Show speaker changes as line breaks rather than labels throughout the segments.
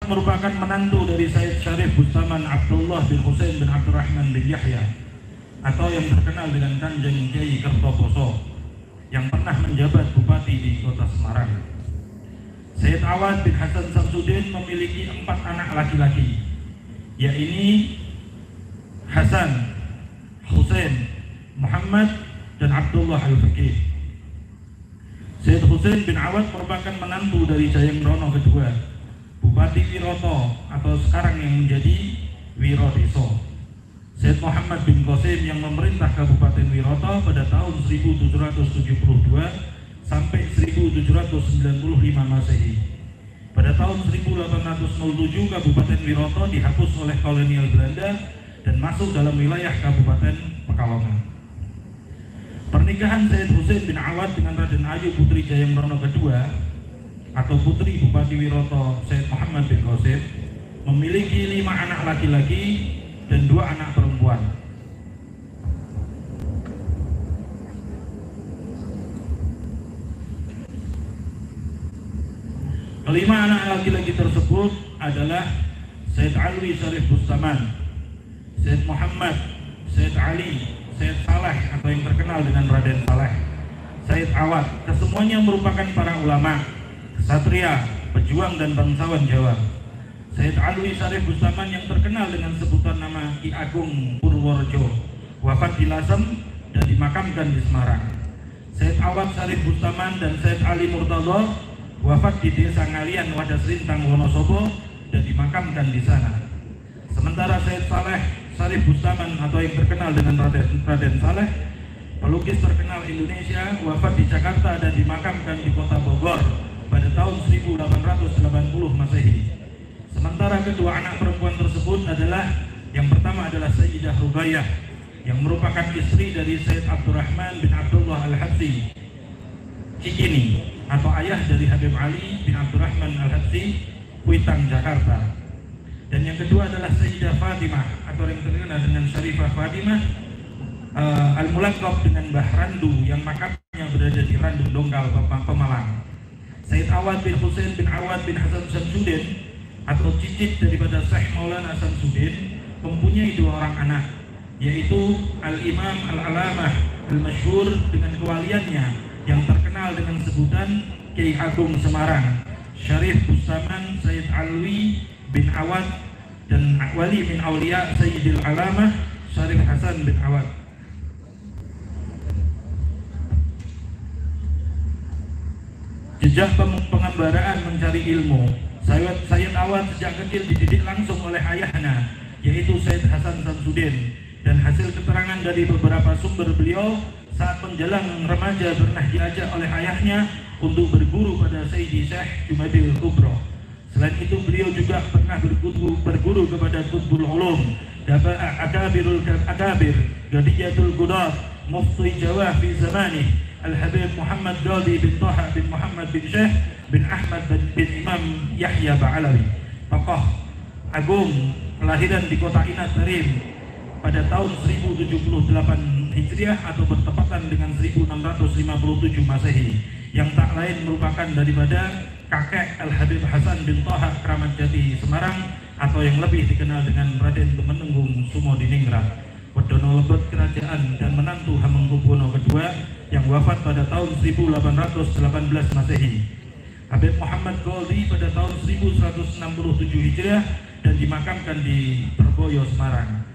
merupakan menantu dari Said Syarif Bustaman Abdullah bin Husain bin Abdurrahman bin Yahya, atau yang terkenal dengan Kanjeng Kiai Kertoposo, yang pernah menjabat bupati di kota Semarang. Said Awad bin Hasan Samsudin memiliki 4 anak laki-laki, yaitu Hasan, Husain, Muhammad, dan Abdullah Al-Faqih. Said Husain bin Awad merupakan menantu dari Jayenggrono kedua, Bupati Wiroto atau sekarang yang menjadi Wirodeso. Said Muhammad bin Qasim yang memerintah Kabupaten Wiroto pada tahun 1772 sampai 1795 Masehi. Pada tahun 1807 Kabupaten Wiroto dihapus oleh kolonial Belanda dan masuk dalam wilayah Kabupaten Pekalongan. Pernikahan Said Husain bin Awad dengan Raden Ayu Putri Jayenggrono kedua atau putri Bupati Wiroto Said Muhammad bin Qasim memiliki 5 anak laki-laki dan 2 anak perempuan. Kelima anak laki-laki tersebut adalah Said Alwi Syarif Bustaman, Said Muhammad, Said Ali, Said Saleh atau yang terkenal dengan Raden Saleh, Said Awad. Kesemuanya merupakan para ulama, kesatria, pejuang dan bangsawan Jawa. Said Alwi Syarif Bustaman yang terkenal dengan sebutan nama Ki Agung Purworejo wafat di Lasem dan dimakamkan di Semarang. Said Awad Syarif Bustaman dan Said Ali Murtadha wafat di Desa Ngalian Wadas Rintang Wonosobo dan dimakamkan di sana. Sementara Said Saleh Syarif Bustaman atau yang terkenal dengan Raden Saleh, pelukis terkenal Indonesia, wafat di Jakarta dan dimakamkan di kota Bogor pada tahun 1880 Masehi. Sementara kedua anak perempuan tersebut adalah, yang pertama adalah Sayyidah Rubaiyah yang merupakan istri dari Said Abdurrahman bin Abdullah Al-Habsyi Cikini atau ayah dari Habib Ali bin Abdurrahman Al-Habsyi Kuitang, Jakarta. Dan yang kedua adalah Sayyidah Fatimah atau yang terkenal dengan Syarifah Fatimah Al-Mulaqab dengan Mbah Randu yang makamnya berada di Randung Dongkal, Pemalang. Said Awad bin Husain bin Awad bin Hasan Samsudin atau cicit daripada Syekh Maulana Samsudin mempunyai 2 orang anak, yaitu Al-Imam Al-Alamah Al-Masyhur dengan kewaliannya yang terkenal dengan sebutan Kiai Agung Semarang, Syarif Bustaman Said Alwi bin Awad, dan wali min Aulia Sayyidil Alamah Syarif Hasan bin Awad. Jejak pengembaraan mencari ilmu. Sayyid Awad sejak kecil dididik langsung oleh ayahnya, yaitu Said Hasan Samsudin, dan hasil keterangan dari beberapa sumber beliau saat menjelang remaja pernah diajak oleh ayahnya untuk berguru pada Sayyidi Syekh Jumadil Kubro. Selain itu beliau juga pernah berguru kepada Qutbul Ulum, Akabirul Akabir, Gadiyatul Gudat, Mufti Jawa fi zamanih, Al-Habib Muhammad Ghali bin Taha bin Muhammad bin Syekh bin Ahmad bin Imam Yahya Ba'alawi, tokoh agung kelahiran di kota Inat Tarim pada tahun 1078 Hijriah atau bertepatan dengan 1657 Masehi, yang tak lain merupakan daripada kakek Al-Habib Hasan bin Taha Kramat Jati Semarang atau yang lebih dikenal dengan Raden Temenggung Sumo Diningrat, Wedono Lebet Kerajaan dan menantu Hamengkubuwono II yang wafat pada tahun 1818 Masehi. Habib Muhammad Ghali pada tahun 1167 Hijriah dan dimakamkan di Terboyo, Semarang.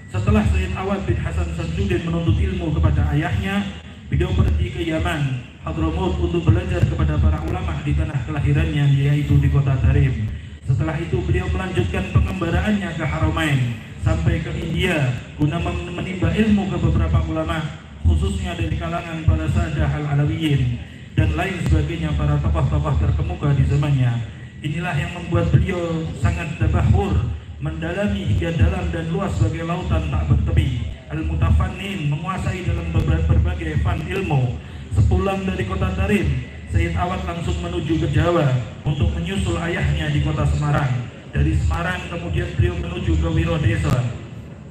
Setelah Sayyid Awad bin Hasan Samsudin menuntut ilmu kepada ayahnya, beliau pergi ke Yaman, Hadramaut, untuk belajar kepada para ulama di tanah kelahirannya, yaitu di kota Tarim. Setelah itu beliau melanjutkan pengembaraannya ke Haramain sampai ke India guna menimba ilmu ke beberapa ulama, khususnya dari kalangan para Sadah Al-Alawiyin dan lain sebagainya, para tokoh-tokoh terkemuka di zamannya. Inilah yang membuat beliau sangat tabahur, mendalami hingga dalam dan luas sebagai lautan tak bertepi. Al-Mutafannin, menguasai dalam berbagai fan ilmu. Sepulang dari kota Tarim, Sayyid Awad langsung menuju ke Jawa untuk menyusul ayahnya di kota Semarang. Dari Semarang kemudian beliau menuju ke Wirodeso.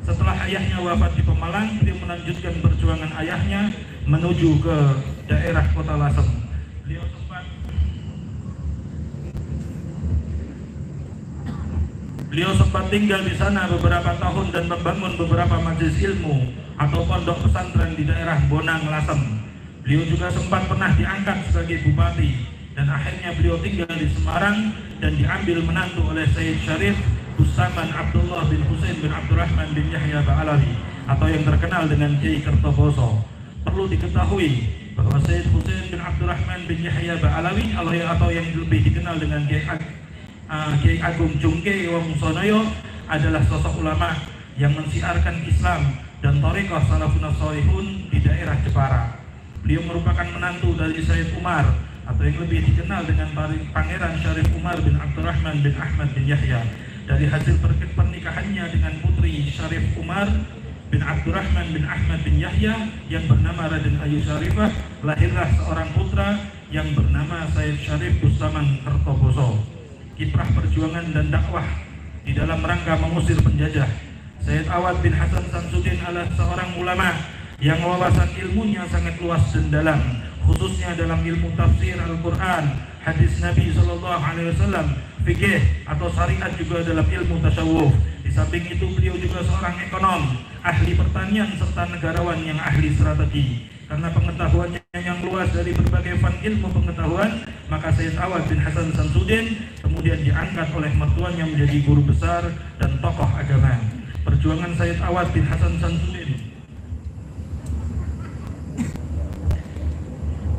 Setelah ayahnya wafat di Pemalang, beliau melanjutkan perjuangan ayahnya menuju ke daerah kota Lasem. Beliau sempat Beliau sempat tinggal di sana beberapa tahun dan membangun beberapa majelis ilmu atau pondok pesantren di daerah Bonang, Lasem. Beliau juga sempat pernah diangkat sebagai bupati dan akhirnya beliau tinggal di Semarang dan diambil menantu oleh Sayyid Syarif Bustaman Abdullah bin Husain bin Abdurrahman bin Yahya Ba'alawi atau yang terkenal dengan Kiai Kertoboso. Perlu diketahui bahwa Sayyid Husain bin Abdurrahman bin Yahya Ba'alawi atau yang lebih dikenal dengan Kiai Agung Jungke Wongsonoyo adalah sosok ulama yang mensiarkan Islam dan thariqah salafun shalihun di daerah Jepara. Beliau merupakan menantu dari Sayyid Umar atau yang lebih dikenal dengan Pangeran Syarif Umar bin Abdurrahman bin Ahmad bin Yahya. Dari hasil pernikahannya dengan putri Syarif Umar bin Abdurrahman bin Ahmad bin Yahya yang bernama Raden Ayu Syarifah, lahirlah seorang putra yang bernama Sayyid Syarif Bustaman Kertoboso. Kiprah perjuangan dan dakwah di dalam rangka mengusir penjajah. Sayyid Awad bin Hasan Samsudin adalah seorang ulama yang wawasan ilmunya sangat luas dan dalam, khususnya dalam ilmu tafsir Al-Quran, hadis Nabi SAW, fikih atau syariat, juga dalam ilmu tasawuf. Di samping itu beliau juga seorang ekonom, ahli pertanian serta negarawan yang ahli strategi. Karena pengetahuannya yang luas dari berbagai fan ilmu pengetahuan, maka Sayyid Awad bin Hasan Samsudin kemudian diangkat oleh mertuanya menjadi guru besar dan tokoh agama. Perjuangan Sayyid Awad bin Hasan Samsudin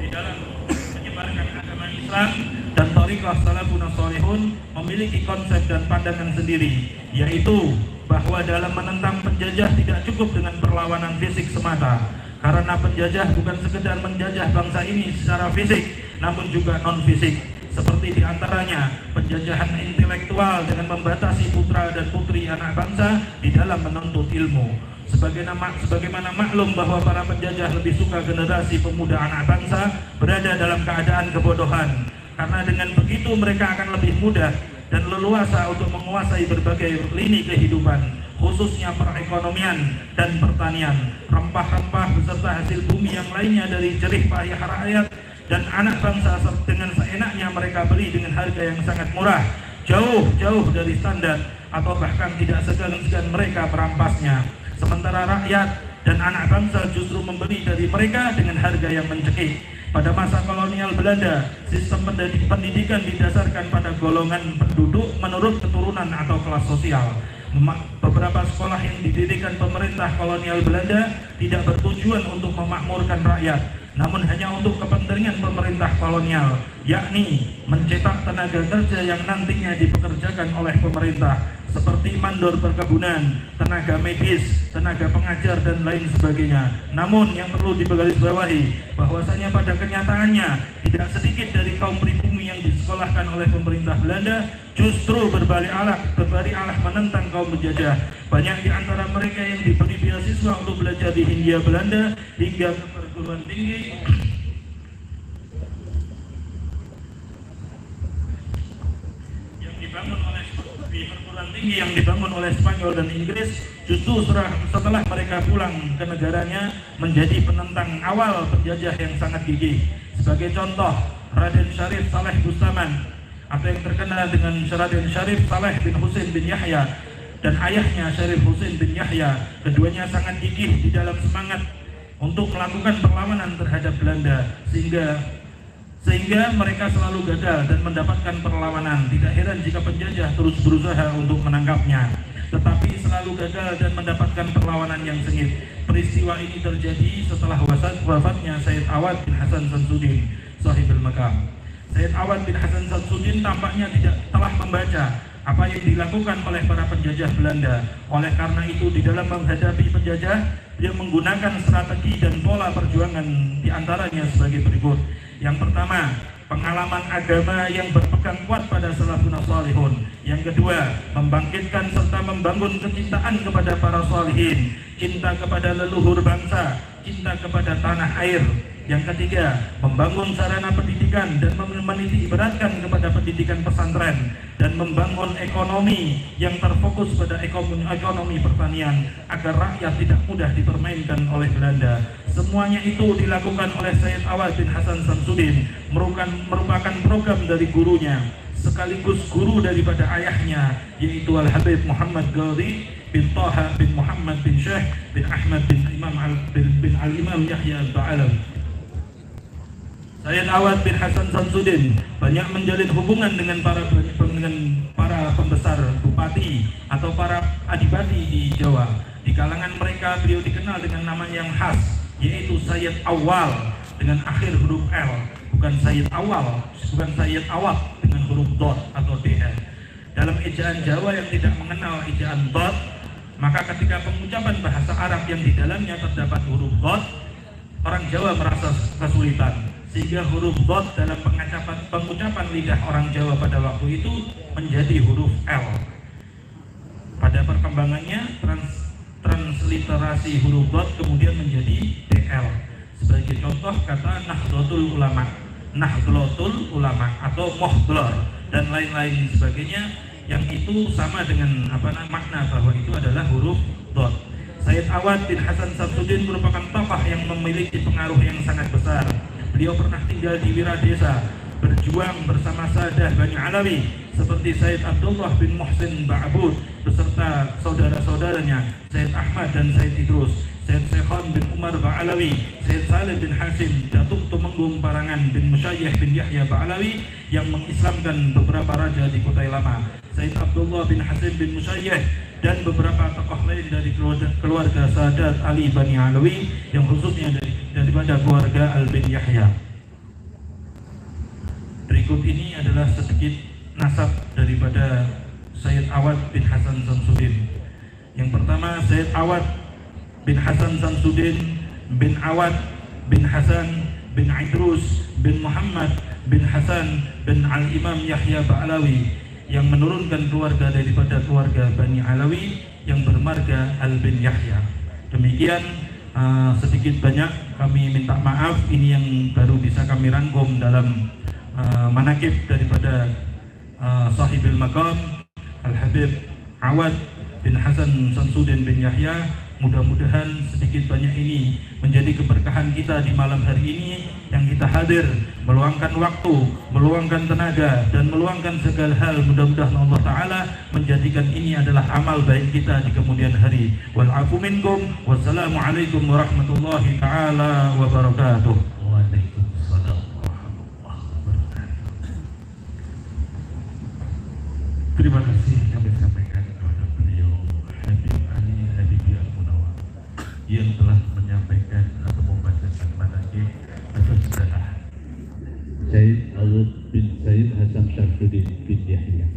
di dalam menyebarkan agama Islam dan thariqah salafun shalihun memiliki konsep dan pandangan sendiri, yaitu bahwa dalam menentang penjajah tidak cukup dengan perlawanan fisik semata. Karena penjajah bukan sekedar menjajah bangsa ini secara fisik, namun juga non-fisik. Seperti diantaranya penjajahan intelektual dengan membatasi putra dan putri anak bangsa di dalam menuntut ilmu. Sebagaimana maklum bahwa para penjajah lebih suka generasi pemuda anak bangsa berada dalam keadaan kebodohan. Karena dengan begitu mereka akan lebih mudah dan leluasa untuk menguasai berbagai lini kehidupan, khususnya perekonomian dan pertanian, rempah-rempah beserta hasil bumi yang lainnya dari jerih payah rakyat dan anak bangsa dengan seenaknya mereka beli dengan harga yang sangat murah, jauh-jauh dari standar, atau bahkan tidak segan-segan mereka merampasnya. Sementara rakyat dan anak bangsa justru membeli dari mereka dengan harga yang mencekik. Pada masa kolonial Belanda, sistem pendidikan didasarkan pada golongan penduduk menurut keturunan atau kelas sosial. Beberapa sekolah yang didirikan pemerintah kolonial Belanda tidak bertujuan untuk memakmurkan rakyat, namun hanya untuk kepentingan pemerintah kolonial, yakni mencetak tenaga kerja yang nantinya dipekerjakan oleh pemerintah, seperti mandor perkebunan, tenaga medis, tenaga pengajar, dan lain sebagainya. Namun yang perlu digarisbawahi bahwasanya pada kenyataannya tidak sedikit dari kaum pribumi yang disekolahkan oleh pemerintah Belanda justru berbalik alah menentang kaum penjajah. Banyak di antara mereka yang diberi beasiswa untuk belajar di Hindia Belanda hingga ke perguruan tinggi yang dibangun oleh Spanyol dan Inggris, justru setelah mereka pulang ke negaranya menjadi penentang awal penjajah yang sangat gigih. Sebagai contoh, Raden Syarif Saleh Bustaman atau yang terkenal dengan Raden Syarif Saleh bin Husain bin Yahya dan ayahnya Syarif Husain bin Yahya, keduanya sangat gigih di dalam semangat untuk melakukan perlawanan terhadap Belanda sehingga mereka selalu gagal dan mendapatkan perlawanan. Tidak heran jika penjajah terus berusaha untuk menangkapnya, tetapi selalu gagal dan mendapatkan perlawanan yang sengit. Peristiwa ini terjadi setelah wafatnya Sayyid Awad bin Hasan Samsudin, Sahibul Maqam. Sayyid Awad bin Hasan Samsudin tampaknya tidak telah membaca apa yang dilakukan oleh para penjajah Belanda. Oleh karena itu, di dalam menghadapi penjajah, dia menggunakan strategi dan pola perjuangan diantaranya sebagai berikut. Yang pertama, pengalaman agama yang berpegang kuat pada salafun shalihun. Yang kedua, membangkitkan serta membangun kecintaan kepada para shalihin, cinta kepada leluhur bangsa, cinta kepada tanah air. Yang ketiga, membangun sarana pendidikan dan menitik beratkan kepada pendidikan pesantren dan membangun ekonomi yang terfokus pada ekonomi pertanian agar rakyat tidak mudah dipermainkan oleh Belanda. Semuanya itu dilakukan oleh Sayyid Awad bin Hasan Samsudin, merupakan program dari gurunya. sekaligus guru daripada ayahnya, yaitu Al-Habib Muhammad Ghazali bin Taha bin Muhammad bin Syekh bin Ahmad bin Al-Imam Yahya Al-Ba'alawi. Sayyid Awad bin Hasan Samsudin banyak menjalin hubungan dengan para pembesar bupati atau para adipati di Jawa. Di kalangan mereka beliau dikenal dengan nama yang khas, yaitu Sayyid Awal dengan akhir huruf L, bukan Sayyid Awal, bukan Sayyid Awad dengan huruf dot atau dl. Dalam ejaan Jawa yang tidak mengenal ejaan dot, maka ketika pengucapan bahasa Arab yang di dalamnya terdapat huruf dot, orang Jawa merasa kesulitan, sehingga huruf dot dalam pengucapan lidah orang Jawa pada waktu itu menjadi huruf L. Pada perkembangannya transliterasi huruf dot kemudian menjadi DL. Sebagai contoh kata Nahdlatul Ulama, Nahdlatul Ulama atau Mohdlor dan lain-lain sebagainya, yang itu sama dengan makna bahwa itu adalah huruf dot. Sayyid Awad bin Hasan Samsudin merupakan tokoh yang memiliki pengaruh yang sangat besar. Beliau pernah tinggal di Wiradesa, berjuang bersama Sadah Bani Alawi seperti Sayyid Abdullah bin Muhsin Ba'bud beserta saudara-saudaranya Sayyid Ahmad dan Sayyid Idrus, Sayyid Sekhon bin Umar Ba'alawi, Sayyid Salim bin Hasim, Datuk Tumenggung Parangan bin Musyayyih bin Yahya Ba'alawi yang mengislamkan beberapa raja di Kutai Lama, Sayyid Abdullah bin Hasim bin Musyayyih, dan beberapa tokoh lain dari keluarga Sadat Ali Bani Alawi yang khususnya daripada keluarga Al bin Yahya. Berikut ini adalah sedikit nasab daripada Sayyid Awad bin Hasan Samsudin. Yang pertama, Sayyid Awad bin Hasan Samsudin bin Awad bin Hasan bin Idrus bin Muhammad bin Hasan bin Al-Imam Yahya Ba'alawi yang menurunkan keluarga daripada keluarga Bani Alawi yang bermarga Al bin Yahya. Demikian sedikit banyak kami minta maaf, ini yang baru bisa kami rangkum dalam manakib daripada sahibil maqam Al-Habib Awad bin Hasan Samsudin bin Yahya. Mudah-mudahan sedikit banyak ini menjadi keberkahan kita di malam hari ini yang kita hadir, meluangkan waktu, meluangkan tenaga dan meluangkan segala hal. Mudah-mudahan Allah Ta'ala menjadikan ini adalah amal baik kita di kemudian hari. Wal'afu minkum, wassalamualaikum warahmatullahi ta'ala wabarakatuh.
Waalaikumsalam warahmatullahi wabarakatuh. Terima kasih kami sampaikan kepada beliau Habib Ali Habibie Al-Munawwar yang telah menyampaikan atau membacakan manakib atau sejarah Sayyid Awad bin Sayyid Hasan Samsudin bin Yahya.